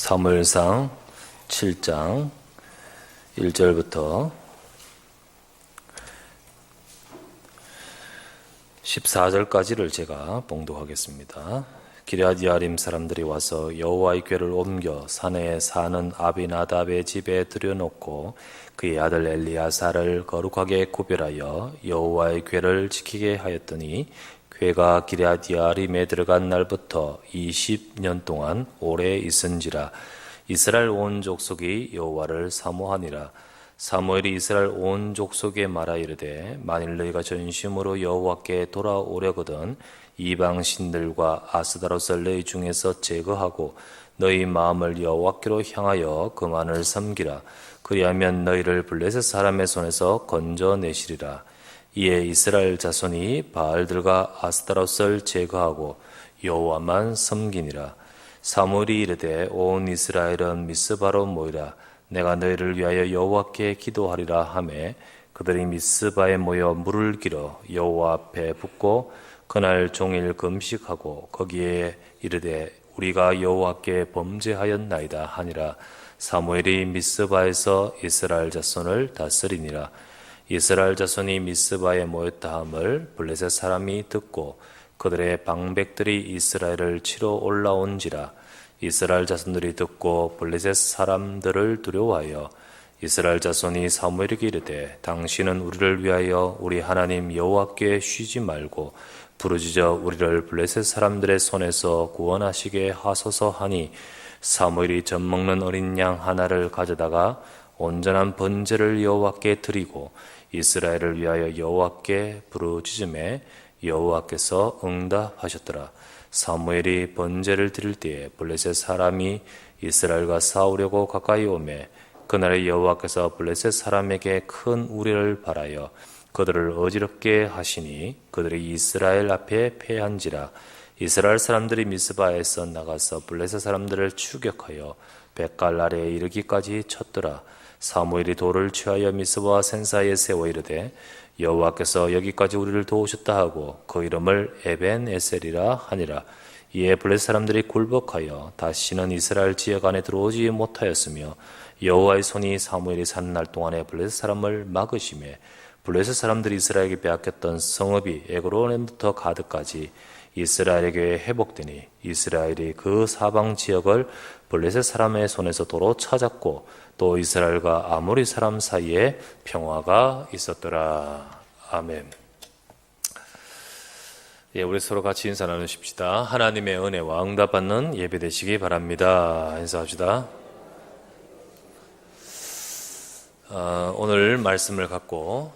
사무엘상 7장 1절부터 14절까지를 제가 봉독하겠습니다. 기럇야림 사람들이 와서 여호와의 궤를 옮겨 산에 사는 아비나답의 집에 들여놓고 그의 아들 엘리야사를 거룩하게 구별하여 여호와의 궤를 지키게 하였더니 궤가 기럇야림에 들어간 날부터 20년 동안 오래 있은지라. 이스라엘 온 족속이 여호와를 사모하니라. 사무엘이 이스라엘 온 족속에 말하 이르되 만일 너희가 전심으로 여호와께 돌아오려거든 이방 신들과 아스다롯을 너희 중에서 제거하고 너희 마음을 여호와께로 향하여 그만을 섬기라. 그리하면 너희를 블레셋 사람의 손에서 건져내시리라. 이에 이스라엘 자손이 바알들과 아스타롯을 제거하고 여호와만 섬기니라. 사무엘이 이르되 온 이스라엘은 미스바로 모이라. 내가 너희를 위하여 여호와께 기도하리라 하매 그들이 미스바에 모여 물을 길어 여호와 앞에 붓고 그날 종일 금식하고 거기에 이르되 우리가 여호와께 범죄하였나이다 하니라. 사무엘이 미스바에서 이스라엘 자손을 다스리니라. 이스라엘 자손이 미스바에 모였다 함을 블레셋 사람이 듣고 그들의 방백들이 이스라엘을 치러 올라온지라. 이스라엘 자손들이 듣고 블레셋 사람들을 두려워하여 이스라엘 자손이 사무엘에게 이르되 당신은 우리를 위하여 우리 하나님 여호와께 쉬지 말고 부르짖어 우리를 블레셋 사람들의 손에서 구원하시게 하소서 하니 사무엘이 젖먹는 어린 양 하나를 가져다가 온전한 번제를 여호와께 드리고 이스라엘을 위하여 여호와께 부르짖음에 여호와께서 응답하셨더라. 사무엘이 번제를 드릴 때에 블레셋 사람이 이스라엘과 싸우려고 가까이 오매 그날에 여호와께서 블레셋 사람에게 큰 우레를 발하여 그들을 어지럽게 하시니 그들이 이스라엘 앞에 패한지라. 이스라엘 사람들이 미스바에서 나가서 블레셋 사람들을 추격하여 벳갈 아래에 이르기까지 쳤더라. 사무엘이 돌을 취하여 미스바 센사에 세워 이르되 여호와께서 여기까지 우리를 도우셨다 하고 그 이름을 에벤에셀이라 하니라. 이에 블레셋 사람들이 굴복하여 다시는 이스라엘 지역 안에 들어오지 못하였으며 여호와의 손이 사무엘이 사는 날 동안에 블레셋 사람을 막으시매 블레셋 사람들이 이스라엘에게 빼앗겼던 성읍이 에그론부터 가드까지 이스라엘에게 회복되니 이스라엘이 그 사방 지역을 블레셋 사람의 손에서 도로 찾았고 또 이스라엘과 아모리 사람 사이에 평화가 있었더라. 아멘. 예, 우리 서로 같이 인사 나누십시다. 하나님의 은혜와 응답받는 예배 되시기 바랍니다. 인사합시다. 오늘 말씀을 갖고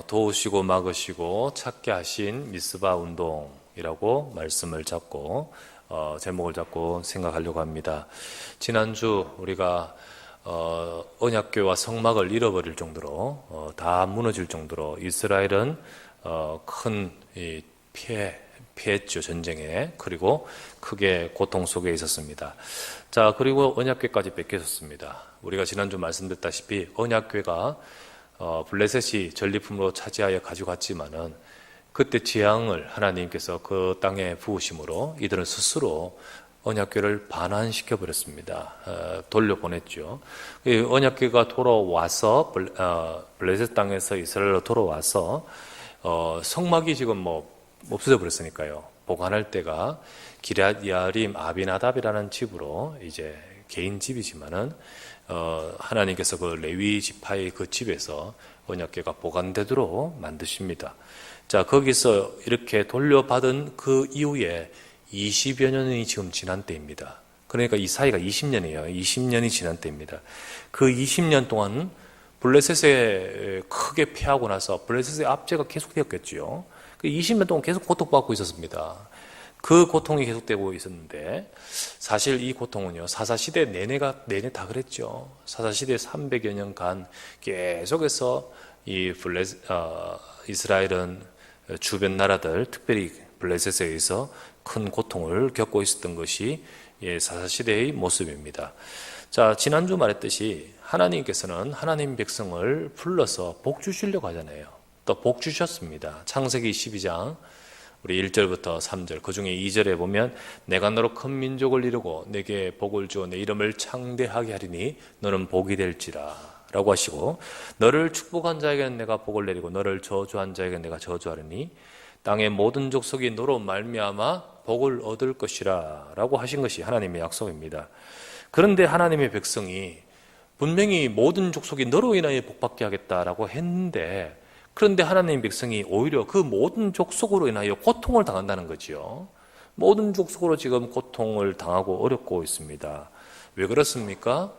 도우시고 막으시고 찾게 하신 미스바 운동이라고 말씀을 잡고 제목을 잡고 생각하려고 합니다. 지난주 우리가 언약궤와 성막을 잃어버릴 정도로 다 무너질 정도로 이스라엘은 큰 피했죠. 전쟁에. 그리고 크게 고통 속에 있었습니다. 자, 그리고 언약궤까지 뺏겨졌습니다. 우리가 지난주 말씀드렸다시피 언약궤가 블레셋이 전리품으로 차지하여 가져갔지만은 그때 재앙을 하나님께서 그 땅에 부으심으로 이들은 스스로 언약궤를 반환시켜 버렸습니다. 돌려보냈죠. 언약궤가 돌아와서 블레셋 땅에서 이스라엘로 돌아와서 성막이 지금 없어져 버렸으니까요. 보관할 때가 기럇야림 아비나답이라는 집으로 이제 개인 집이지만은 하나님께서 그 레위 지파의 그 집에서 언약궤가 보관되도록 만드십니다. 자, 거기서 이렇게 돌려받은 그 이후에 20여 년이 지금 지난 때입니다. 그러니까 이 사이가 20년이에요. 20년이 지난 때입니다. 그 20년 동안 블레셋에 크게 패하고 나서 블레셋의 압제가 계속되었겠죠. 그 20년 동안 계속 고통받고 있었습니다. 그 고통이 계속되고 있었는데 사실 이 고통은요 사사시대 내내 다 그랬죠. 사사시대 300여 년간 계속해서 이 이스라엘은 주변 나라들 특별히 블레셋에 의해서 큰 고통을 겪고 있었던 것이 사사시대의 모습입니다. 자, 지난주 말했듯이 하나님께서는 하나님 백성을 불러서 복 주시려고 하잖아요. 또 복 주셨습니다. 창세기 12장 우리 1절부터 3절, 그 중에 2절에 보면 내가 너로 큰 민족을 이루고 내게 복을 주어 내 이름을 창대하게 하리니 너는 복이 될지라 라고 하시고, 너를 축복한 자에게는 내가 복을 내리고 너를 저주한 자에게는 내가 저주하리니 땅의 모든 족속이 너로 말미암아 복을 얻을 것이라 라고 하신 것이 하나님의 약속입니다. 그런데 하나님의 백성이 분명히 모든 족속이 너로 인하여 복받게 하겠다라고 했는데, 그런데 하나님의 백성이 오히려 그 모든 족속으로 인하여 고통을 당한다는 거지요. 모든 족속으로 지금 고통을 당하고 어렵고 있습니다. 왜 그렇습니까?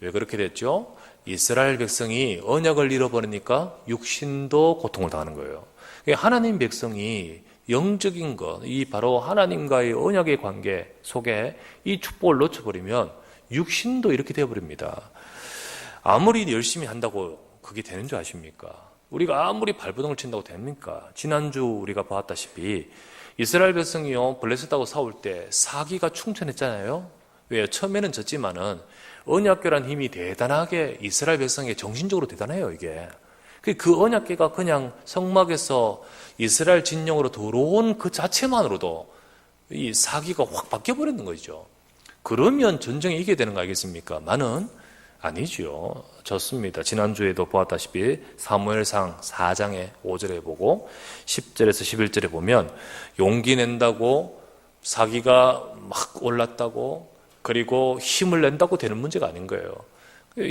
왜 그렇게 됐죠? 이스라엘 백성이 언약을 잃어버리니까 육신도 고통을 당하는 거예요. 하나님 백성이 영적인 것, 이 바로 하나님과의 언약의 관계 속에 이 축복을 놓쳐버리면 육신도 이렇게 되어버립니다. 아무리 열심히 한다고 그게 되는 줄 아십니까? 우리가 아무리 발버둥을 친다고 됩니까? 지난주 우리가 보았다시피 이스라엘 백성이요, 블레셋하고 싸울 때 사기가 충천했잖아요. 왜요? 처음에는 졌지만은 언약궤란 힘이 대단하게 이스라엘 백성의 정신적으로 대단해요, 이게. 그 언약궤가 그냥 성막에서 이스라엘 진영으로 들어온 그 자체만으로도 이 사기가 확 바뀌어버리는 거죠. 그러면 전쟁에 이겨야 되는 거 아니겠습니까? 많은 아니죠. 졌습니다. 지난주에도 보았다시피 사무엘상 4장의 5절에 보고 10절에서 11절에 보면 용기 낸다고 사기가 막 올랐다고 그리고 힘을 낸다고 되는 문제가 아닌 거예요.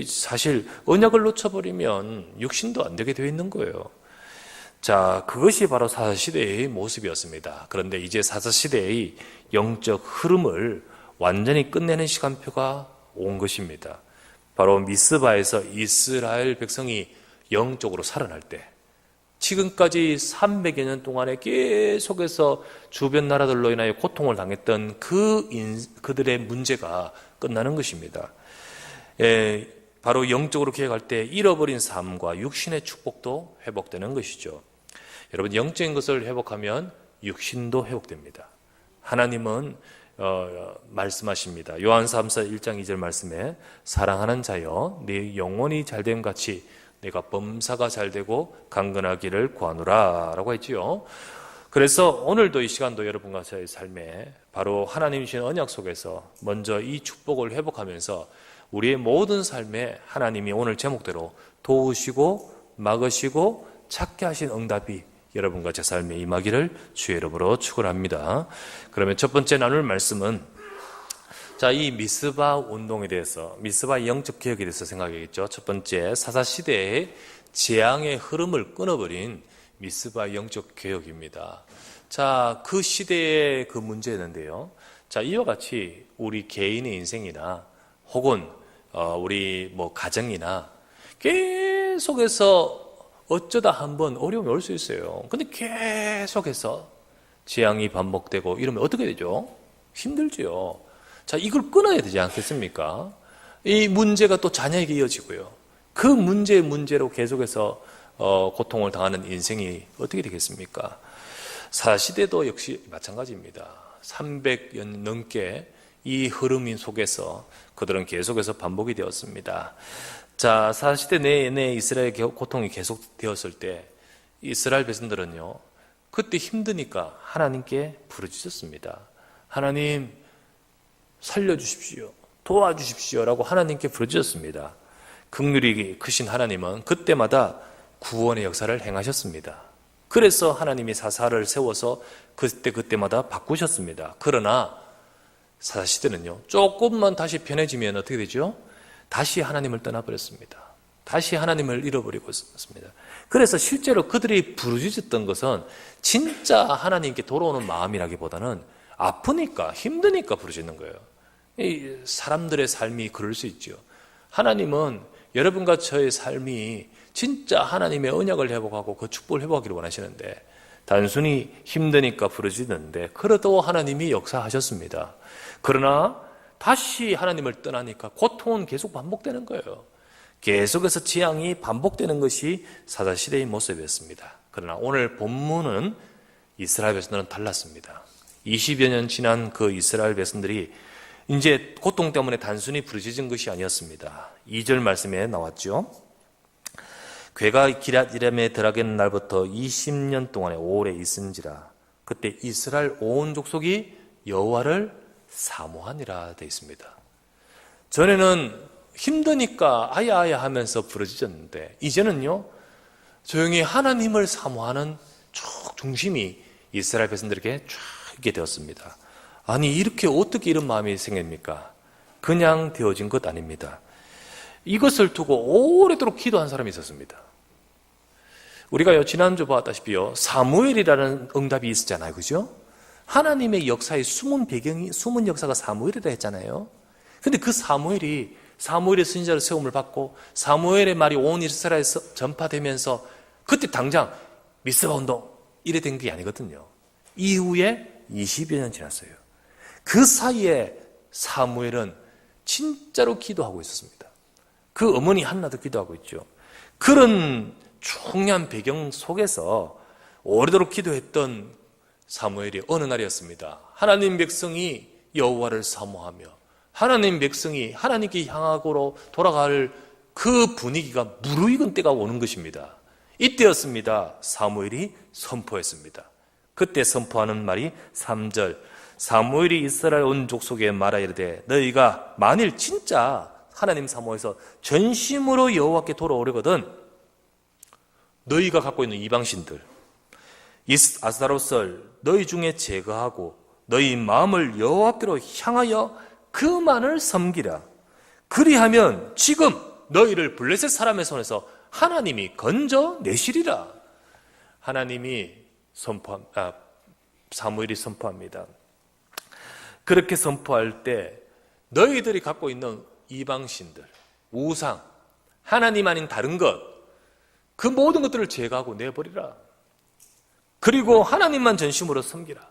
사실 언약을 놓쳐버리면 육신도 안 되게 되어 있는 거예요. 자, 그것이 바로 사사시대의 모습이었습니다. 그런데 이제 사사시대의 영적 흐름을 완전히 끝내는 시간표가 온 것입니다. 바로 미스바에서 이스라엘 백성이 영적으로 살아날 때, 지금까지 300여 년 동안에 계속해서 주변 나라들로 인하여 고통을 당했던 그들의 문제가 끝나는 것입니다. 바로 영적으로 개혁할 때 잃어버린 삶과 육신의 축복도 회복되는 것이죠. 여러분, 영적인 것을 회복하면 육신도 회복됩니다. 하나님은 말씀하십니다. 요한사함서 1장 2절 말씀에 사랑하는 자여 네 영혼이 잘됨 같이 내가 범사가 잘되고 강건하기를 구하노라 라고 했지요. 그래서 오늘도 이 시간도 여러분과 저의 삶에 바로 하나님 주신 언약 속에서 먼저 이 축복을 회복하면서 우리의 모든 삶에 하나님이 오늘 제목대로 도우시고 막으시고 찾게 하신 응답이 여러분과 제 삶에 임하기를 주의 이름으로 축원합니다. 그러면 첫 번째 나눌 말씀은, 자, 이 미스바 운동에 대해서, 미스바의 영적 개혁에 대해서 생각하겠죠. 첫 번째, 사사시대의 재앙의 흐름을 끊어버린 미스바 영적 개혁입니다. 자, 그 시대의 그 문제였는데요. 자, 이와 같이 우리 개인의 인생이나 혹은 우리 가정이나 계속해서 어쩌다 한번 어려움이 올 수 있어요. 근데 계속해서 재앙이 반복되고 이러면 어떻게 되죠? 힘들죠. 자, 이걸 끊어야 되지 않겠습니까? 이 문제가 또 자녀에게 이어지고요. 그 문제로 계속해서 고통을 당하는 인생이 어떻게 되겠습니까? 사시대도 역시 마찬가지입니다. 300년 넘게 이 흐름 속에서 그들은 계속해서 반복이 되었습니다. 자, 사시대 내내 이스라엘 고통이 계속되었을 때 이스라엘 백성들은요, 그때 힘드니까 하나님께 부르짖었습니다. 하나님 살려주십시오, 도와주십시오 라고 하나님께 부르짖었습니다. 긍휼이 크신 하나님은 그때마다 구원의 역사를 행하셨습니다. 그래서 하나님이 사사를 세워서 그때마다 바꾸셨습니다. 그러나 사사시대는요, 조금만 다시 편해지면 어떻게 되죠? 다시 하나님을 떠나버렸습니다. 다시 하나님을 잃어버리고 있습니다. 그래서 실제로 그들이 부르짖었던 것은 진짜 하나님께 돌아오는 마음이라기보다는 아프니까 힘드니까 부르짖는 거예요. 이 사람들의 삶이 그럴 수 있죠. 하나님은 여러분과 저의 삶이 진짜 하나님의 언약을 회복하고 그 축복을 회복하기를 원하시는데, 단순히 힘드니까 부르짖는데 그래도 하나님이 역사하셨습니다. 그러나 다시 하나님을 떠나니까 고통은 계속 반복되는 거예요. 계속해서 재앙이 반복되는 것이 사사시대의 모습이었습니다. 그러나 오늘 본문은 이스라엘 백성들은 달랐습니다. 20여 년 지난 그 이스라엘 백성들이 이제 고통 때문에 단순히 부르짖은 것이 아니었습니다. 2절 말씀에 나왔죠. 괴가 기럇 이람에 들어가는 날부터 20년 동안에 오래 있은지라 그때 이스라엘 온 족속이 여호와를 사모하니라 되어 있습니다. 전에는 힘드니까 아야아야 하면서 부르짖었는데 이제는요 조용히 하나님을 사모하는 쭉 중심이 이스라엘 백성들에게 쫙 있게 되었습니다. 아니 이렇게 어떻게 이런 마음이 생깁니까? 그냥 되어진 것 아닙니다. 이것을 두고 오래도록 기도한 사람이 있었습니다. 우리가요 지난주 보았다시피요 사무엘이라는 응답이 있었잖아요, 그죠? 하나님의 역사의 숨은 역사가 사무엘이라 했잖아요. 근데 그 사무엘의 선지자로 세움을 받고 사무엘의 말이 온 이스라엘에 전파되면서 그때 당장 미스바 운동 이래 된 게 아니거든요. 이후에 20여 년 지났어요. 그 사이에 사무엘은 진짜로 기도하고 있었습니다. 그 어머니 한나도 기도하고 있죠. 그런 중요한 배경 속에서 오래도록 기도했던 사무엘이 어느 날이었습니다. 하나님 백성이 여호와를 사모하며 하나님 백성이 하나님께 향하고로 돌아갈 그 분위기가 무르익은 때가 오는 것입니다. 이때였습니다. 사무엘이 선포했습니다. 그때 선포하는 말이 3절 사무엘이 이스라엘 온 족속에 말하 이르되 너희가 만일 진짜 하나님 사모해서 전심으로 여호와께 돌아오려거든 너희가 갖고 있는 이방신들 아스타롯을 너희 중에 제거하고 너희 마음을 여호와께로 향하여 그만을 섬기라. 그리하면 지금 너희를 블레셋 사람의 손에서 하나님이 건져내시리라. 하나님이 사무엘이 선포합니다. 그렇게 선포할 때 너희들이 갖고 있는 이방신들, 우상, 하나님 아닌 다른 것, 그 모든 것들을 제거하고 내버리라. 그리고 하나님만 전심으로 섬기라.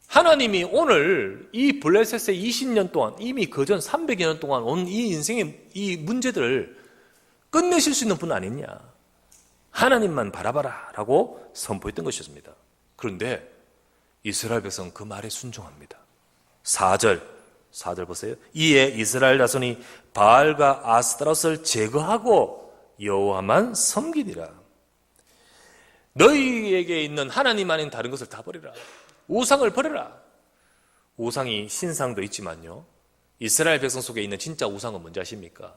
하나님이 오늘 이 블레셋의 20년 동안 이미 그전 300여 년 동안 온 이 인생의 이 문제들을 끝내실 수 있는 분 아니냐. 하나님만 바라봐라 라고 선포했던 것이었습니다. 그런데 이스라엘 백성은 그 말에 순종합니다. 4절 보세요. 이에 이스라엘 자손이 바알과 아스타롯을 제거하고 여호와만 섬기리라. 너희에게 있는 하나님 아닌 다른 것을 다 버리라. 우상을 버려라. 우상이 신상도 있지만요 이스라엘 백성 속에 있는 진짜 우상은 뭔지 아십니까?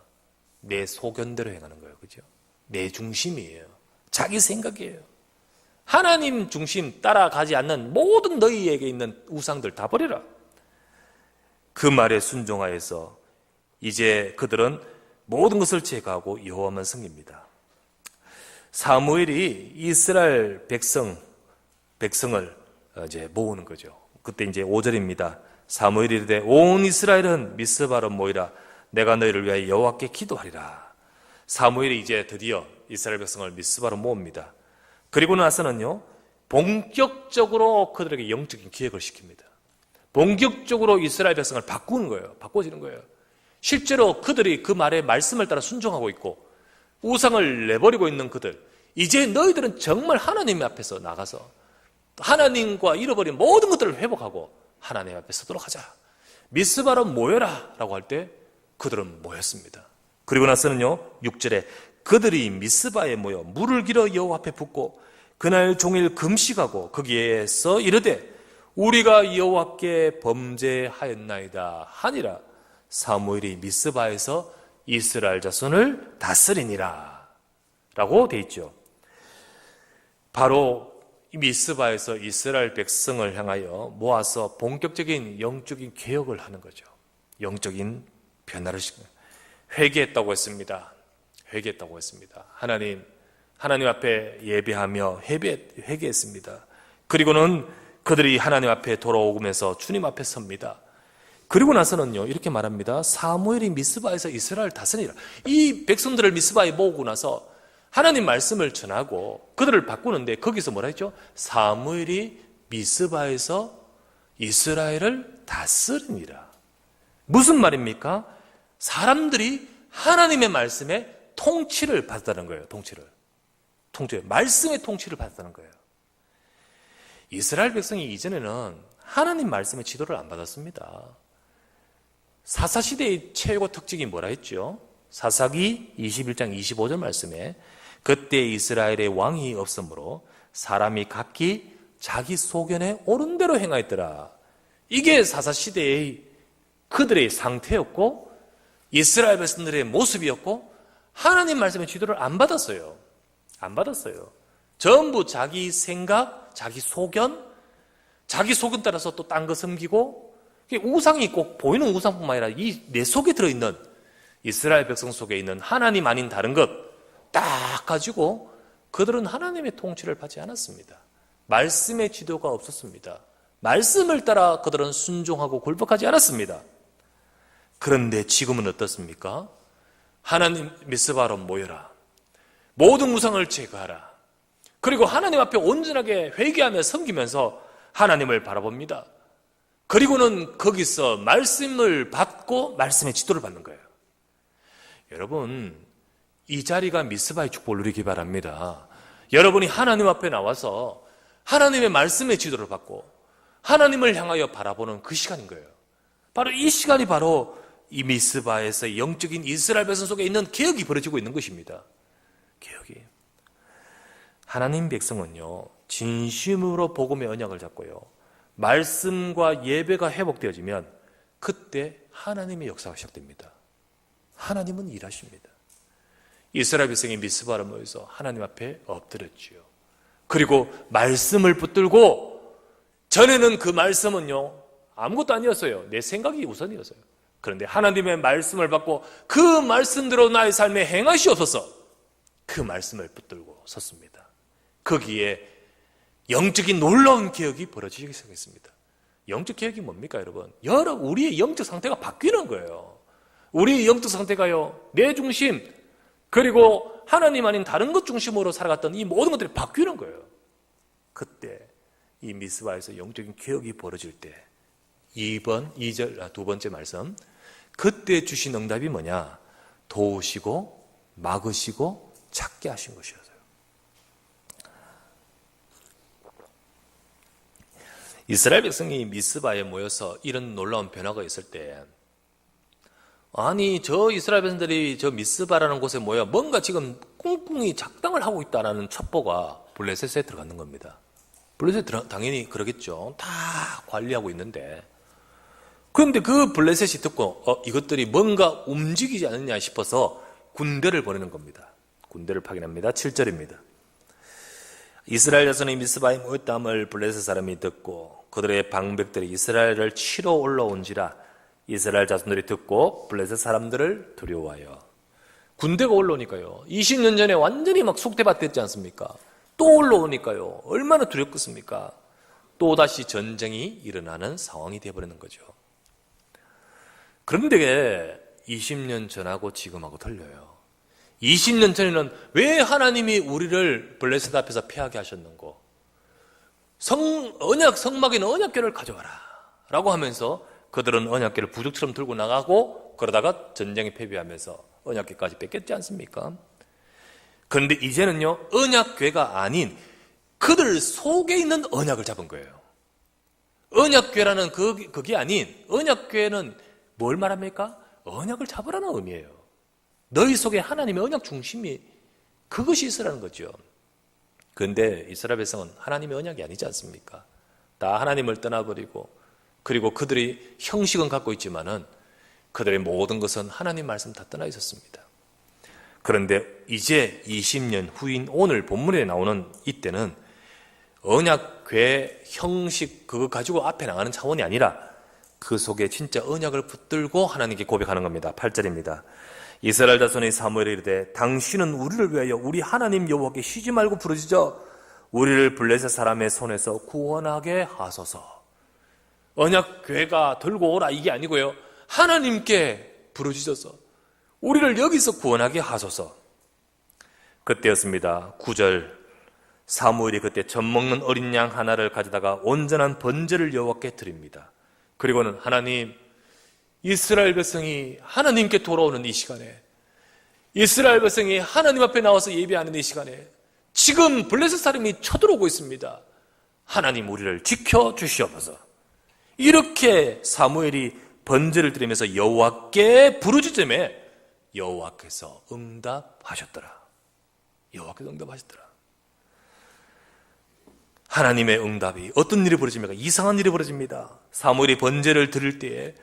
내 소견대로 행하는 거예요. 그죠? 내 중심이에요. 자기 생각이에요. 하나님 중심 따라가지 않는 모든 너희에게 있는 우상들 다 버려라. 그 말에 순종하여서 이제 그들은 모든 것을 제거하고 여호와만 섬깁니다. 사무엘이 이스라엘 백성을 이제 모으는 거죠. 그때 이제 5절입니다. 사무엘이 이르되 온 이스라엘은 미스바로 모이라. 내가 너희를 위하여 여호와께 기도하리라. 사무엘이 이제 드디어 이스라엘 백성을 미스바로 모읍니다. 그리고 나서는요 본격적으로 그들에게 영적인 기획을 시킵니다. 본격적으로 이스라엘 백성을 바꾸는 거예요. 바꿔지는 거예요. 실제로 그들이 그 말에 말씀을 따라 순종하고 있고 우상을 내버리고 있는 그들, 이제 너희들은 정말 하나님 앞에서 나가서 하나님과 잃어버린 모든 것들을 회복하고 하나님 앞에 서도록 하자. 미스바로 모여라 라고 할 때 그들은 모였습니다. 그리고 나서는요 6절에 그들이 미스바에 모여 물을 길어 여호와 앞에 붓고 그날 종일 금식하고 거기에서 이르되 우리가 여호와께 범죄하였나이다 하니라. 사무엘이 미스바에서 이스라엘 자손을 다스리니라 라고 돼 있죠. 바로 이 미스바에서 이스라엘 백성을 향하여 모아서 본격적인 영적인 개혁을 하는 거죠. 영적인 변화를 시키는 회개했다고 했습니다. 회개했다고 했습니다. 하나님 앞에 예배하며 회개했습니다. 그리고는 그들이 하나님 앞에 돌아오면서 주님 앞에 섭니다. 그리고 나서는요 이렇게 말합니다. 사무엘이 미스바에서 이스라엘 다스리라. 이 백성들을 미스바에 모으고 나서 하나님 말씀을 전하고 그들을 바꾸는데 거기서 뭐라 했죠? 사무엘이 미스바에서 이스라엘을 다스리니라. 무슨 말입니까? 사람들이 하나님의 말씀에 통치를 받았다는 거예요. 말씀의 통치를 받았다는 거예요. 이스라엘 백성이 이전에는 하나님 말씀의 지도를 안 받았습니다. 사사시대의 최고 특징이 뭐라 했죠? 사사기 21장 25절 말씀에 그때 이스라엘의 왕이 없으므로 사람이 각기 자기 소견에 옳은 대로 행하였더라. 이게 사사시대의 그들의 상태였고 이스라엘 백성들의 모습이었고 하나님 말씀의 지도를 안 받았어요. 안 받았어요. 전부 자기 생각, 자기 소견 따라서 또 딴 거 섬기고 우상이 꼭 보이는 우상뿐만 아니라 이 내 속에 들어있는 이스라엘 백성 속에 있는 하나님 아닌 다른 것 딱 가지고 그들은 하나님의 통치를 받지 않았습니다. 말씀의 지도가 없었습니다. 말씀을 따라 그들은 순종하고 굴복하지 않았습니다. 그런데 지금은 어떻습니까? 하나님 미스바로 모여라. 모든 우상을 제거하라. 그리고 하나님 앞에 온전하게 회개하며 섬기면서 하나님을 바라봅니다. 그리고는 거기서 말씀을 받고 말씀의 지도를 받는 거예요. 여러분, 이 자리가 미스바의 축복을 누리기 바랍니다. 여러분이 하나님 앞에 나와서 하나님의 말씀의 지도를 받고 하나님을 향하여 바라보는 그 시간인 거예요. 바로 이 시간이 바로 이 미스바에서 영적인 이스라엘 백성 속에 있는 개혁이 벌어지고 있는 것입니다. 개혁이. 하나님 백성은요, 진심으로 복음의 언약을 잡고요, 말씀과 예배가 회복되어지면 그때 하나님의 역사가 시작됩니다. 하나님은 일하십니다. 이스라엘 백성이 미스바로 모여서 하나님 앞에 엎드렸지요. 그리고 말씀을 붙들고, 전에는 그 말씀은요 아무것도 아니었어요. 내 생각이 우선이었어요. 그런데 하나님의 말씀을 받고 그 말씀대로 나의 삶에 행하시옵소서, 그 말씀을 붙들고 섰습니다. 거기에 영적인 놀라운 개혁이 벌어지기 시작했습니다. 영적 개혁이 뭡니까, 여러분? 우리의 영적 상태가 바뀌는 거예요. 우리의 영적 상태가요, 내 중심, 그리고 하나님 아닌 다른 것 중심으로 살아갔던 이 모든 것들이 바뀌는 거예요. 그때 이 미스바에서 영적인 개혁이 벌어질 때 두 번째 말씀, 그때 주신 응답이 뭐냐? 도우시고 막으시고 찾게 하신 것이었어요. 이스라엘 백성이 미스바에 모여서 이런 놀라운 변화가 있을 때, 아니 저 이스라엘 백성들이 저 미스바라는 곳에 모여 뭔가 지금 꿍꿍이 작당을 하고 있다는 첩보가 블레셋에 들어가는 겁니다. 블레셋 당연히 그러겠죠. 다 관리하고 있는데, 그런데 그 블레셋이 듣고 이것들이 뭔가 움직이지 않느냐 싶어서 군대를 보내는 겁니다. 군대를 파견합니다. 7절입니다. 이스라엘 자손이 미스바에 모였다함을 블레셋 사람이 듣고 그들의 방백들이 이스라엘을 치러 올라온지라 이스라엘 자손들이 듣고 블레셋 사람들을 두려워하여. 군대가 올라오니까요, 20년 전에 완전히 막 속대밭 됐지 않습니까? 또 올라오니까요, 얼마나 두렵겠습니까? 또다시 전쟁이 일어나는 상황이 되어버리는 거죠. 그런데 20년 전하고 지금하고 틀려요. 20년 전에는 왜 하나님이 우리를 블레셋 앞에서 패하게 하셨는고, 성막에는 언약궤를 가져와라 라고 하면서 그들은 언약궤를 부적처럼 들고 나가고 그러다가 전쟁에 패배하면서 언약궤까지 뺏겼지 않습니까? 그런데 이제는요, 언약궤가 아닌 그들 속에 있는 언약을 잡은 거예요. 언약궤라는 그게 아닌, 언약궤는 뭘 말합니까? 언약을 잡으라는 의미예요. 너희 속에 하나님의 언약 중심이 그것이 있으라는 거죠. 그런데 이스라엘 백성은 하나님의 언약이 아니지 않습니까? 다 하나님을 떠나버리고, 그리고 그들이 형식은 갖고 있지만은 그들의 모든 것은 하나님 말씀 다 떠나 있었습니다. 그런데 이제 20년 후인 오늘 본문에 나오는 이때는 언약궤 형식 그거 가지고 앞에 나가는 차원이 아니라 그 속에 진짜 언약을 붙들고 하나님께 고백하는 겁니다. 8절입니다. 이스라엘 자손의 사무엘이 이르되 당신은 우리를 위하여 우리 하나님 여호와께 쉬지 말고 부르짖어 우리를 블레셋 사람의 손에서 구원하게 하소서. 언약궤가 들고 오라 이게 아니고요, 하나님께 부르짖어서 우리를 여기서 구원하게 하소서. 그때였습니다. 9절. 사무엘이 그때 젖 먹는 어린 양 하나를 가져다가 온전한 번제를 여호와께 드립니다. 그리고는 하나님, 이스라엘 백성이 하나님께 돌아오는 이 시간에, 이스라엘 백성이 하나님 앞에 나와서 예배하는 이 시간에 지금 블레셋 사람이 쳐들어오고 있습니다. 하나님 우리를 지켜주시옵소서. 이렇게 사무엘이 번제를 드리면서 여호와께 부르짖음에 여호와께서 응답하셨더라. 여호와께서 응답하셨더라. 하나님의 응답이 어떤 일이 벌어집니까? 이상한 일이 벌어집니다. 사무엘이 번제를 드릴 때에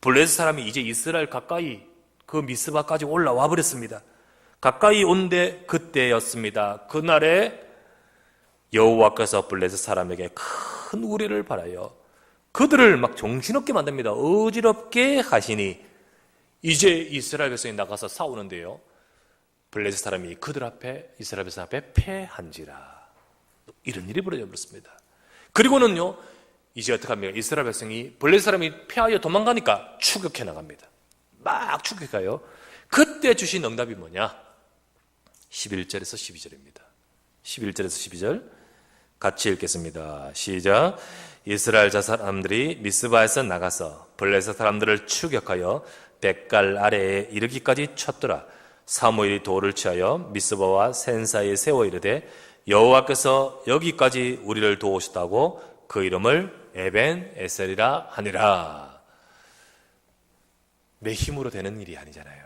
블레셋 사람이 이제 이스라엘 가까이 그 미스바까지 올라와 버렸습니다. 가까이 온데 그때였습니다. 그날에 여호와께서 블레셋 사람에게 큰 우레를 발하여 그들을 막 정신없게 만듭니다. 어지럽게 하시니 이제 이스라엘 백성이 나가서 싸우는데요, 블레셋 사람이 그들 앞에, 이스라엘 백성 앞에 패한지라. 이런 일이 벌어져 버렸습니다. 그리고는요, 이제 어떻게 합니까? 이스라엘 백성이 블레셋 사람이 패하여 도망가니까 추격해 나갑니다. 막 추격해가요. 그때 주신 응답이 뭐냐? 11절에서 12절입니다. 11절에서 12절 같이 읽겠습니다. 시작. 이스라엘 사람들이 미스바에서 나가서 블레셋 사람들을 추격하여 벳갈 아래에 이르기까지 쳤더라. 사무엘이 돌을 취하여 미스바와 센 사이에 세워 이르되 여호와께서 여기까지 우리를 도우셨다고 그 이름을 에벤 에셀이라 하니라. 내 힘으로 되는 일이 아니잖아요.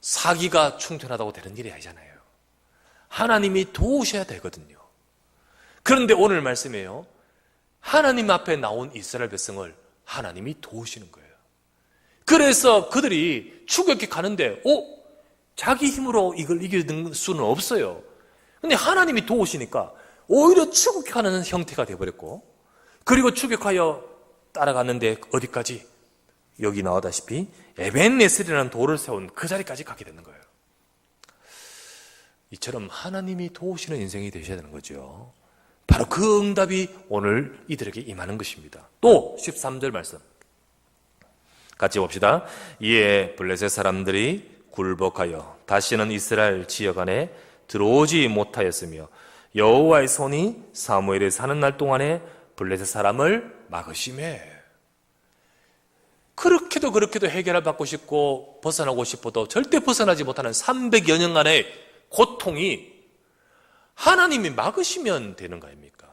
사기가 충천하다고 되는 일이 아니잖아요. 하나님이 도우셔야 되거든요. 그런데 오늘 말씀이에요. 하나님 앞에 나온 이스라엘 백성을 하나님이 도우시는 거예요. 그래서 그들이 추격해 가는데 자기 힘으로 이걸 이길 수는 없어요. 근데 하나님이 도우시니까 오히려 추격하는 형태가 되어버렸고, 그리고 추격하여 따라갔는데 어디까지? 여기 나오다시피 에벤네셀이라는 돌을 세운 그 자리까지 가게 되는 거예요. 이처럼 하나님이 도우시는 인생이 되셔야 되는 거죠. 바로 그 응답이 오늘 이들에게 임하는 것입니다. 또 13절 말씀 같이 봅시다. 이에 블레셋 사람들이 굴복하여 다시는 이스라엘 지역 안에 들어오지 못하였으며 여호와의 손이 사무엘이 사는 날 동안에 블레셋 사람을 막으시매. 그렇게도 해결을 받고 싶고 벗어나고 싶어도 절대 벗어나지 못하는 300여 년간의 고통이 하나님이 막으시면 되는 거 아닙니까?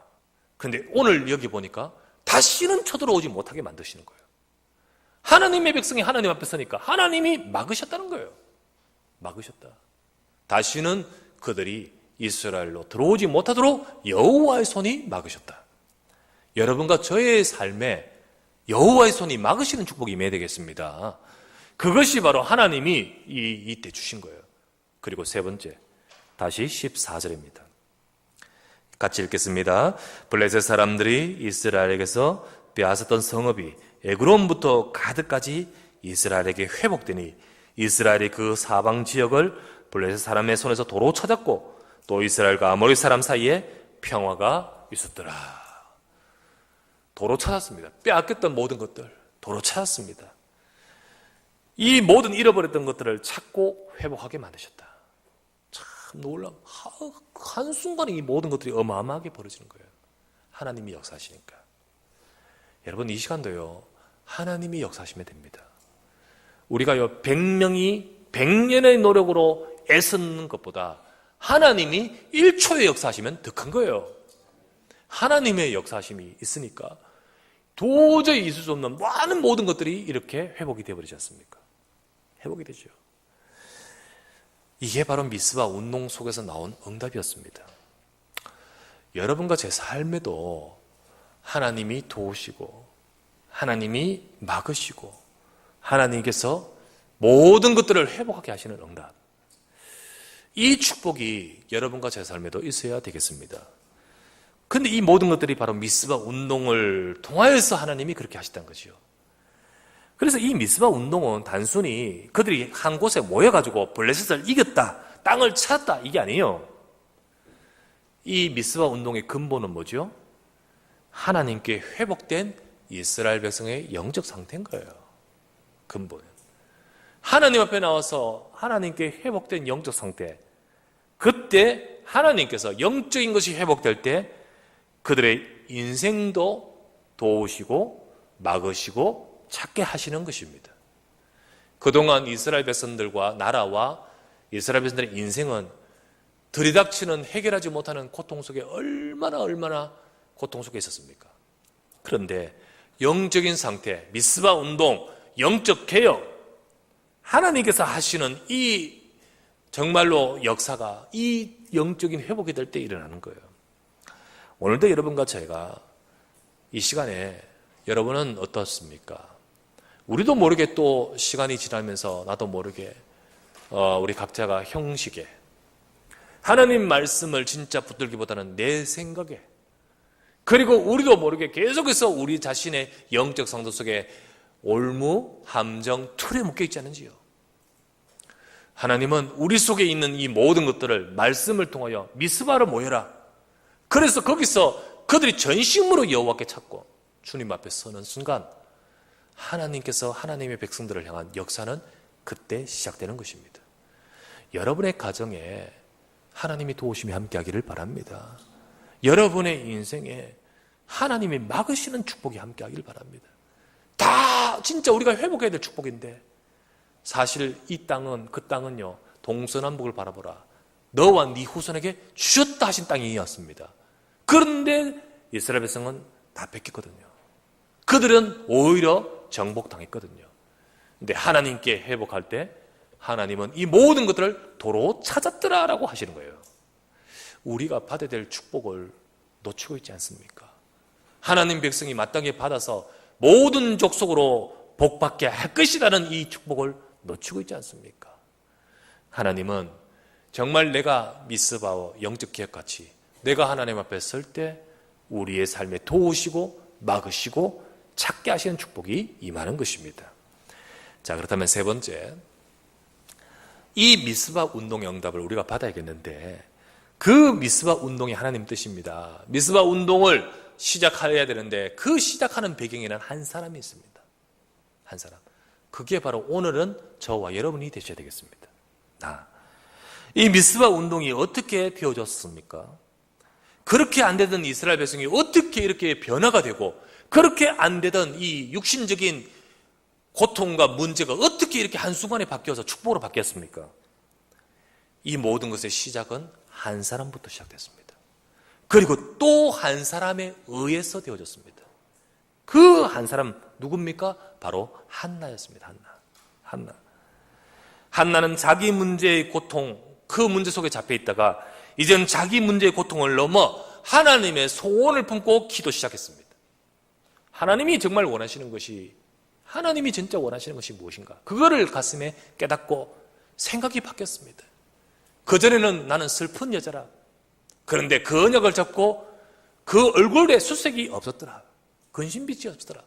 그런데 오늘 여기 보니까 다시는 쳐들어오지 못하게 만드시는 거예요. 하나님의 백성이 하나님 앞에 서니까 하나님이 막으셨다는 거예요. 막으셨다. 다시는 그들이 이스라엘로 들어오지 못하도록 여호와의 손이 막으셨다. 여러분과 저의 삶에 여호와의 손이 막으시는 축복이 임해야 되겠습니다. 그것이 바로 하나님이 이때 주신 거예요. 그리고 세 번째, 다시 14절입니다. 같이 읽겠습니다. 블레셋 사람들이 이스라엘에게서 빼앗았던 성읍이 에그론부터 가드까지 이스라엘에게 회복되니 이스라엘이 그 사방 지역을 블레셋 사람의 손에서 도로 찾았고 또 이스라엘과 아모리 사람 사이에 평화가 있었더라. 도로 찾았습니다. 빼앗겼던 모든 것들 도로 찾았습니다. 이 모든 잃어버렸던 것들을 찾고 회복하게 만드셨다. 참 놀라운, 한순간에 이 모든 것들이 어마어마하게 벌어지는 거예요. 하나님이 역사하시니까. 여러분, 이 시간도요, 하나님이 역사하시면 됩니다. 우리가요, 100명이 100년의 노력으로 애쓰는 것보다 하나님이 1초의 역사하시면 더 큰 거예요. 하나님의 역사하심이 있으니까 도저히 있을 수 없는 많은 모든 것들이 이렇게 회복이 되어버리지 않습니까? 회복이 되죠. 이게 바로 미스바 운동 속에서 나온 응답이었습니다. 여러분과 제 삶에도 하나님이 도우시고 하나님이 막으시고 하나님께서 모든 것들을 회복하게 하시는 응답, 이 축복이 여러분과 제 삶에도 있어야 되겠습니다. 그런데 이 모든 것들이 바로 미스바 운동을 통하여서 하나님이 그렇게 하셨다는 거죠. 그래서 이 미스바 운동은 단순히 그들이 한 곳에 모여가지고 블레셋을 이겼다, 땅을 찾았다, 이게 아니에요. 이 미스바 운동의 근본은 뭐죠? 하나님께 회복된 이스라엘 백성의 영적 상태인 거예요. 근본은 하나님 앞에 나와서 하나님께 회복된 영적 상태, 그때 하나님께서 영적인 것이 회복될 때 그들의 인생도 도우시고 막으시고 찾게 하시는 것입니다. 그동안 이스라엘 백성들과 나라와 이스라엘 백성들의 인생은 들이닥치는 해결하지 못하는 고통 속에 얼마나 고통 속에 있었습니까? 그런데 영적인 상태, 미스바 운동, 영적 개혁, 하나님께서 하시는 이 정말로 역사가 이 영적인 회복이 될 때 일어나는 거예요. 오늘도 여러분과 제가 이 시간에 여러분은 어떻습니까? 우리도 모르게 또 시간이 지나면서 나도 모르게 우리 각자가 형식에 하나님 말씀을 진짜 붙들기보다는 내 생각에, 그리고 우리도 모르게 계속해서 우리 자신의 영적 상도 속에 올무, 함정, 틀에 묶여 있지 않은지요. 하나님은 우리 속에 있는 이 모든 것들을 말씀을 통하여 미스바로 모여라. 그래서 거기서 그들이 전심으로 여호와께 찾고 주님 앞에 서는 순간 하나님께서 하나님의 백성들을 향한 역사는 그때 시작되는 것입니다. 여러분의 가정에 하나님이 도우심이 함께하기를 바랍니다. 여러분의 인생에 하나님이 막으시는 축복이 함께하기를 바랍니다. 다 진짜 우리가 회복해야 될 축복인데, 사실 이 땅은, 그 땅은요, 동서남북을 바라보라, 너와 네 후손에게 주셨다 하신 땅이었습니다. 그런데 이스라엘 백성은 다 뺏겼거든요. 그들은 오히려 정복당했거든요. 근데 하나님께 회복할 때 하나님은 이 모든 것들을 도로 찾았더라라고 하시는 거예요. 우리가 받아야 될 축복을 놓치고 있지 않습니까? 하나님 백성이 마땅히 받아서 모든 족속으로 복받게 할 것이라는 이 축복을 놓치고 있지 않습니까? 하나님은 정말 내가 미스바와 영적 기억같이 내가 하나님 앞에 설 때 우리의 삶에 도우시고 막으시고 찾게 하시는 축복이 임하는 것입니다. 자, 그렇다면 세 번째, 이 미스바 운동의 응답을 우리가 받아야겠는데, 그 미스바 운동이 하나님 뜻입니다. 미스바 운동을 시작해야 되는데 그 시작하는 배경에는 한 사람이 있습니다. 한 사람. 그게 바로 오늘은 저와 여러분이 되셔야 되겠습니다. 이 미스바 운동이 어떻게 되어졌습니까? 그렇게 안 되던 이스라엘 백성이 어떻게 이렇게 변화가 되고, 그렇게 안 되던 이 육신적인 고통과 문제가 어떻게 이렇게 한순간에 바뀌어서 축복으로 바뀌었습니까? 이 모든 것의 시작은 한 사람부터 시작됐습니다. 그리고 또 한 사람에 의해서 되어졌습니다. 그 한 사람 누굽니까? 바로 한나였습니다. 한나는 자기 문제의 고통, 그 문제 속에 잡혀 있다가 이제는 자기 문제의 고통을 넘어 하나님의 소원을 품고 기도 시작했습니다. 하나님이 정말 원하시는 것이, 하나님이 진짜 원하시는 것이 무엇인가? 그거를 가슴에 깨닫고 생각이 바뀌었습니다. 그전에는 나는 슬픈 여자라. 그런데 그 언약을 잡고 그 얼굴에 수색이 없었더라. 근심빛이 없었더라.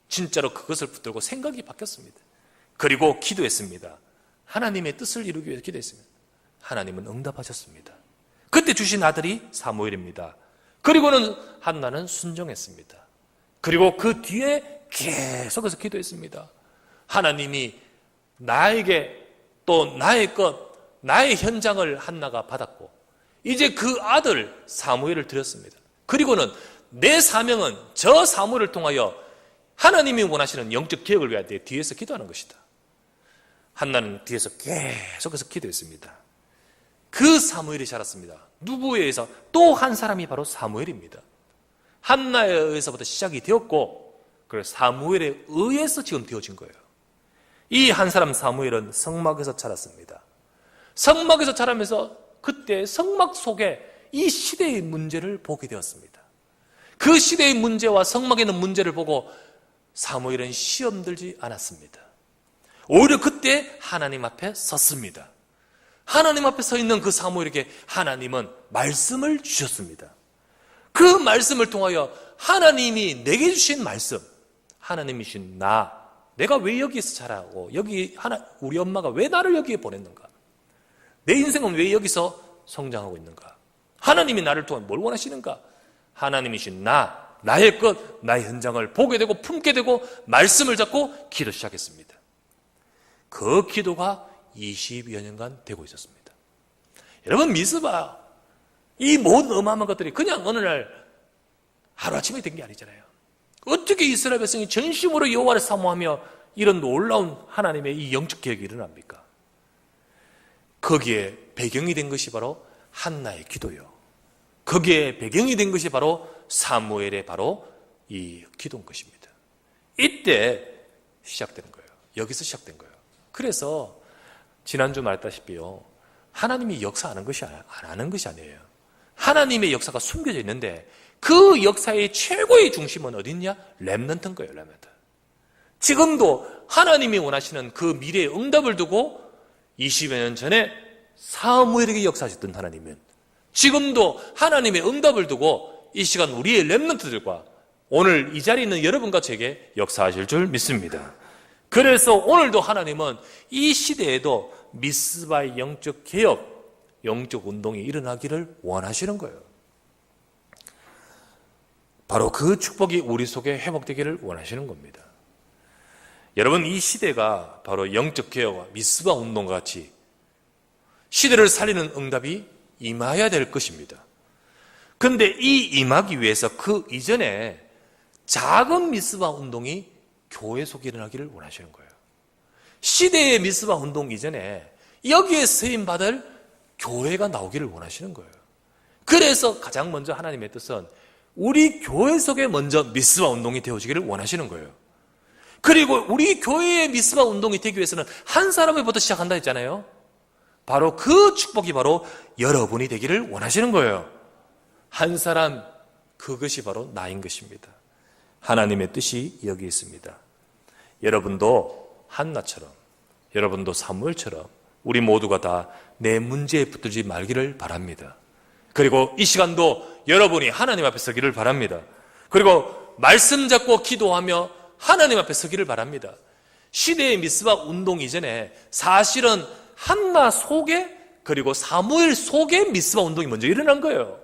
진짜로 그것을 붙들고 생각이 바뀌었습니다. 그리고 기도했습니다. 하나님의 뜻을 이루기 위해서 기도했습니다. 하나님은 응답하셨습니다. 그때 주신 아들이 사무엘입니다. 그리고는 한나는 순종했습니다. 그리고 그 뒤에 계속해서 기도했습니다. 하나님이 나에게 또 나의 것, 나의 현장을 한나가 받았고, 이제 그 아들 사무엘을 드렸습니다. 그리고는 내 사명은 저 사무엘을 통하여 하나님이 원하시는 영적 개혁을 위하여 뒤에서 기도하는 것이다. 한나는 뒤에서 계속해서 기도했습니다. 그 사무엘이 자랐습니다. 누구에 의해서? 또 한 사람이 바로 사무엘입니다. 한나에 의해서부터 시작이 되었고, 그래서 사무엘에 의해서 지금 되어진 거예요. 이 한 사람 사무엘은 성막에서 자랐습니다. 성막에서 자라면서 그때 성막 속에 이 시대의 문제를 보게 되었습니다. 그 시대의 문제와 성막에 있는 문제를 보고 사무엘은 시험 들지 않았습니다. 오히려 그때 하나님 앞에 섰습니다. 하나님 앞에 서 있는 그 사무엘에게 하나님은 말씀을 주셨습니다. 그 말씀을 통하여 하나님이 내게 주신 말씀, 하나님이신 내가 왜 여기서 자라고, 우리 엄마가 왜 나를 여기에 보냈는가? 내 인생은 왜 여기서 성장하고 있는가? 하나님이 나를 통해 뭘 원하시는가? 하나님이신 나의 것, 나의 현장을 보게 되고 품게 되고 말씀을 잡고 기도 시작했습니다. 그 기도가 20여 년간 되고 있었습니다. 여러분, 미스바, 이 모든 어마어마한 것들이 그냥 어느 날 하루아침에 된 게 아니잖아요. 어떻게 이스라엘 백성이 전심으로 여호와를 사모하며 이런 놀라운 하나님의 이 영적 계획이 일어납니까? 거기에 배경이 된 것이 바로 한나의 기도요. 거기에 배경이 된 것이 바로 사무엘의 바로 이 기도인 것입니다. 이때 시작되는 거예요. 여기서 시작된 거예요. 그래서 지난주 말했다시피요, 하나님이 역사하는 것이 안 하는 것이 아니에요. 하나님의 역사가 숨겨져 있는데 그 역사의 최고의 중심은 어디 있냐? 렘넌트인 거예요. 렘넌트. 지금도 하나님이 원하시는 그 미래의 응답을 두고 20여 년 전에 사무엘에게 역사하셨던 하나님은 지금도 하나님의 응답을 두고 이 시간 우리의 렘넌트들과 오늘 이 자리에 있는 여러분과 저에게 역사하실 줄 믿습니다. 그래서 오늘도 하나님은 이 시대에도 미스바의 영적 개혁, 영적 운동이 일어나기를 원하시는 거예요. 바로 그 축복이 우리 속에 회복되기를 원하시는 겁니다. 여러분, 이 시대가 바로 영적 개혁과 미스바 운동과 같이 시대를 살리는 응답이 임해야 될 것입니다. 그런데 이 임하기 위해서 그 이전에 작은 미스바 운동이 교회 속에 일어나기를 원하시는 거예요. 시대의 미스바 운동 이전에 여기에 쓰임받을 교회가 나오기를 원하시는 거예요. 그래서 가장 먼저 하나님의 뜻은 우리 교회 속에 먼저 미스바 운동이 되어지기를 원하시는 거예요. 그리고 우리 교회의 미스바 운동이 되기 위해서는 한 사람부터 시작한다 했잖아요. 바로 그 축복이 바로 여러분이 되기를 원하시는 거예요. 한 사람, 그것이 바로 나인 것입니다. 하나님의 뜻이 여기 있습니다. 여러분도 한나처럼, 여러분도 사무엘처럼 우리 모두가 다 내 문제에 붙들지 말기를 바랍니다. 그리고 이 시간도 여러분이 하나님 앞에 서기를 바랍니다. 그리고 말씀 잡고 기도하며 하나님 앞에 서기를 바랍니다. 시대의 미스바 운동 이전에 사실은 한나 속에 그리고 사무엘 속에 미스바 운동이 먼저 일어난 거예요.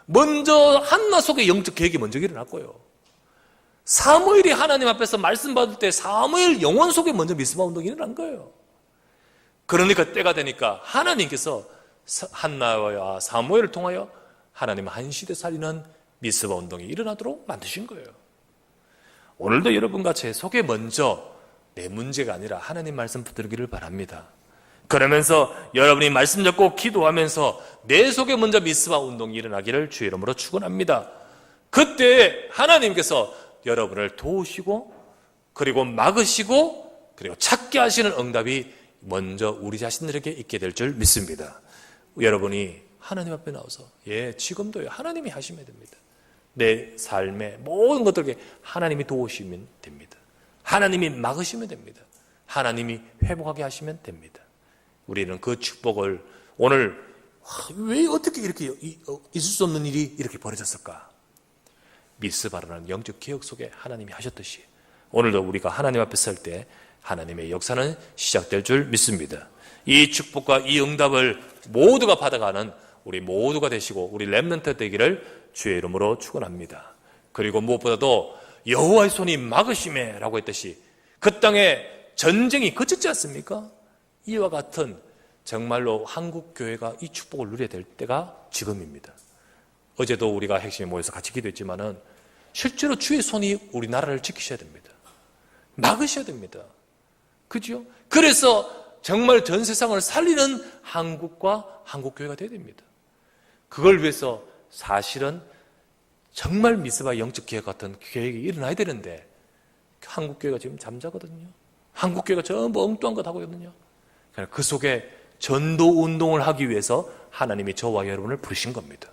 먼저 한나 속에 영적 계획이 먼저 일어났고요. 사무엘이 하나님 앞에서 말씀 받을 때 사무엘 영혼 속에 먼저 미스바 운동이 일어난 거예요. 그러니까 때가 되니까 하나님께서 한나와 사무엘을 통하여 하나님 한 시대 살리는 미스바 운동이 일어나도록 만드신 거예요. 오늘도 여러분과 제 속에 먼저 내 문제가 아니라 하나님 말씀 붙들기를 바랍니다. 그러면서 여러분이 말씀 잡고 기도하면서 내 속에 먼저 미스바 운동이 일어나기를 주의 이름으로 축원합니다. 그때 하나님께서 여러분을 도우시고 그리고 막으시고 그리고 찾게 하시는 응답이 먼저 우리 자신들에게 있게 될 줄 믿습니다. 여러분이 하나님 앞에 나와서 지금도요 하나님이 하시면 됩니다. 내 삶의 모든 것들에게 하나님이 도우시면 됩니다. 하나님이 막으시면 됩니다. 하나님이 회복하게 하시면 됩니다. 우리는 그 축복을 오늘 왜 어떻게 이렇게 있을 수 없는 일이 이렇게 벌어졌을까? 미스바라는 영적 개혁 속에 하나님이 하셨듯이 오늘도 우리가 하나님 앞에 설 때 하나님의 역사는 시작될 줄 믿습니다. 이 축복과 이 응답을 모두가 받아가는 우리 모두가 되시고 우리 렘넌트 되기를 주의 이름으로 축원합니다. 그리고 무엇보다도 여호와의 손이 막으심에 라고 했듯이 그 땅에 전쟁이 그쳤지 않습니까? 이와 같은 정말로 한국교회가 이 축복을 누려야 될 때가 지금입니다. 어제도 우리가 핵심에 모여서 같이 기도했지만은 실제로 주의 손이 우리나라를 지키셔야 됩니다. 막으셔야 됩니다. 그죠? 그래서 정말 전 세상을 살리는 한국과 한국교회가 되어야 됩니다. 그걸 위해서 사실은 정말 미스바 영적 계획 같은 계획이 일어나야 되는데 한국교회가 지금 잠자거든요. 한국교회가 전부 엉뚱한 것 하고 있거든요. 그 속에 전도 운동을 하기 위해서 하나님이 저와 여러분을 부르신 겁니다.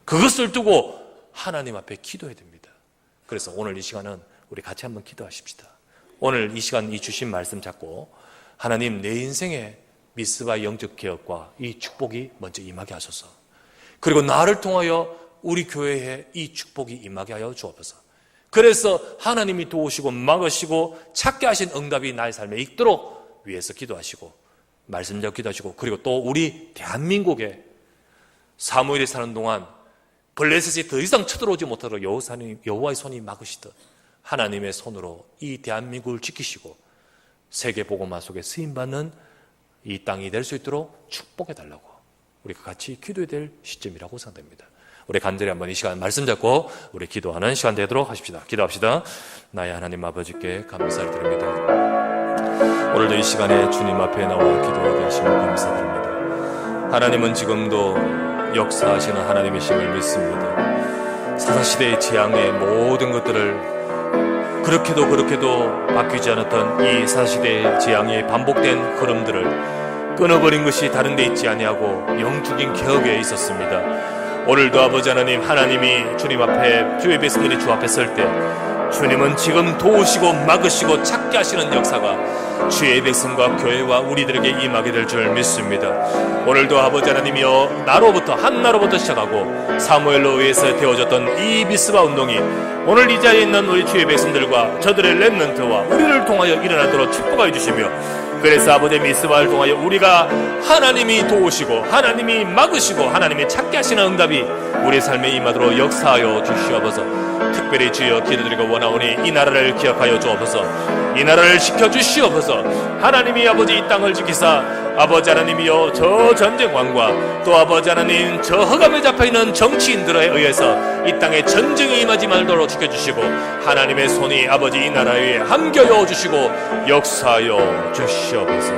그것을 두고 하나님 앞에 기도해야 됩니다. 그래서 오늘 이 시간은 우리 같이 한번 기도하십시다. 오늘 이 시간 이 주신 말씀 잡고 하나님 내 인생에 미스바 영적 개혁과 이 축복이 먼저 임하게 하소서. 그리고 나를 통하여 우리 교회에 이 축복이 임하게 하여 주옵소서. 그래서 하나님이 도우시고 막으시고 찾게 하신 응답이 나의 삶에 있도록 위해서 기도하시고 말씀 잡고 기도하시고 그리고 또 우리 대한민국에 사무엘이 사는 동안 블레셋이 더 이상 쳐들어오지 못하도록 여호와의 손이 막으시듯 하나님의 손으로 이 대한민국을 지키시고 세계 복음화 속에 쓰임받는 이 땅이 될 수 있도록 축복해달라고 우리가 같이 기도해야 될 시점이라고 생각됩니다. 우리 간절히 한번 이 시간 말씀 잡고 우리 기도하는 시간 되도록 하십시다. 기도합시다. 나의 하나님 아버지께 감사를 드립니다. 오늘도 이 시간에 주님 앞에 나와 기도하게 하심을 감사드립니다. 하나님은 지금도 역사하시는 하나님이심을 믿습니다. 사사시대의 재앙의 모든 것들을 그렇게도 바뀌지 않았던 이 사사시대의 재앙이 반복된 흐름들을 끊어버린 것이 다른 데 있지 아니하고 영적인 개혁에 있었습니다. 오늘도 아버지 하나님, 하나님이 주님 앞에, 주의 백성들이 주 앞에 설 때 주님은 지금 도우시고 막으시고 찾게 하시는 역사가 주의 백성과 교회와 우리들에게 임하게 될 줄 믿습니다. 오늘도 아버지 하나님이여, 나로부터, 한나로부터 시작하고 사무엘로 의해서 되어졌던 이 미스바 운동이 오늘 이 자리에 있는 우리 주의 백성들과 저들의 렘넌트와 우리를 통하여 일어나도록 축복하여 주시며, 그래서 아버지 미스바를 통하여 우리가 하나님이 도우시고 하나님이 막으시고 하나님이 찾게 하시는 응답이 우리 삶에 임하도록 역사하여 주시옵소서. 특별히 주여 기도드리고 원하오니 이 나라를 기억하여 주옵소서. 이 나라를 지켜주시옵소서. 하나님이 아버지 이 땅을 지키사 아버지 하나님이여, 저 전쟁왕과 또 아버지 하나님 저 흑암에 잡혀있는 정치인들에 의해서 이 땅에 전쟁이 임하지 말도록 지켜주시고, 하나님의 손이 아버지 이 나라에 함겨여 주시고 역사하여 주시옵소서.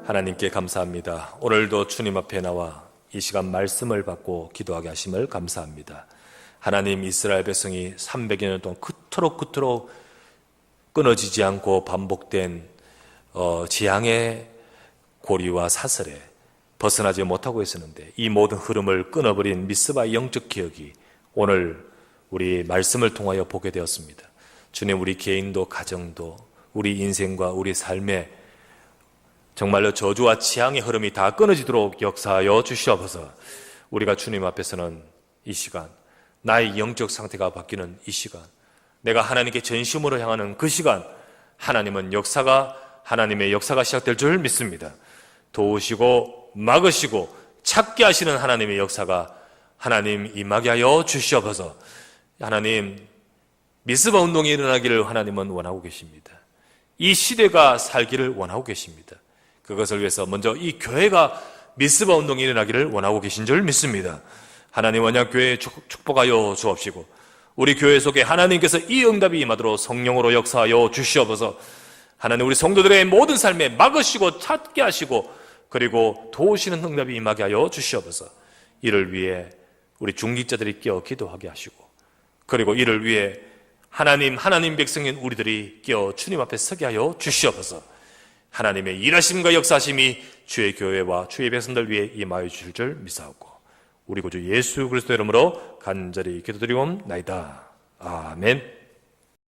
하나님께 감사합니다. 오늘도 주님 앞에 나와 이 시간 말씀을 받고 기도하게 하심을 감사합니다. 하나님, 이스라엘 백성이 300여 년 동안 그토록 끊어지지 않고 반복된 재앙의 고리와 사슬에 벗어나지 못하고 있었는데, 이 모든 흐름을 끊어버린 미스바의 영적 기억이 오늘 우리 말씀을 통하여 보게 되었습니다. 주님, 우리 개인도 가정도 우리 인생과 우리 삶에 정말로 저주와 재앙의 흐름이 다 끊어지도록 역사하여 주시옵소서. 우리가 주님 앞에서는 이 시간, 나의 영적 상태가 바뀌는 이 시간, 내가 하나님께 전심으로 향하는 그 시간, 하나님의 역사가 시작될 줄 믿습니다. 도우시고 막으시고 찾게 하시는 하나님의 역사가 하나님 임하게 하여 주시옵소서. 하나님, 미스바 운동이 일어나기를 하나님은 원하고 계십니다. 이 시대가 살기를 원하고 계십니다. 그것을 위해서 먼저 이 교회가 미스바 운동이 일어나기를 원하고 계신 줄 믿습니다. 하나님, 언약교회 축복하여 주옵시고, 우리 교회 속에 하나님께서 이 응답이 임하도록 성령으로 역사하여 주시옵소서. 하나님, 우리 성도들의 모든 삶에 막으시고 찾게 하시고 그리고 도우시는 응답이 임하게 하여 주시옵소서. 이를 위해 우리 중직자들이 깨어 기도하게 하시고, 그리고 이를 위해 하나님 백성인 우리들이 깨어 주님 앞에 서게 하여 주시옵소서. 하나님의 일하심과 역사하심이 주의 교회와 주의 백성들 위해 임하여 주실 줄 믿사옵고, 우리 구주 예수 그리스도 이름으로 간절히 기도드리옵나이다. 아멘.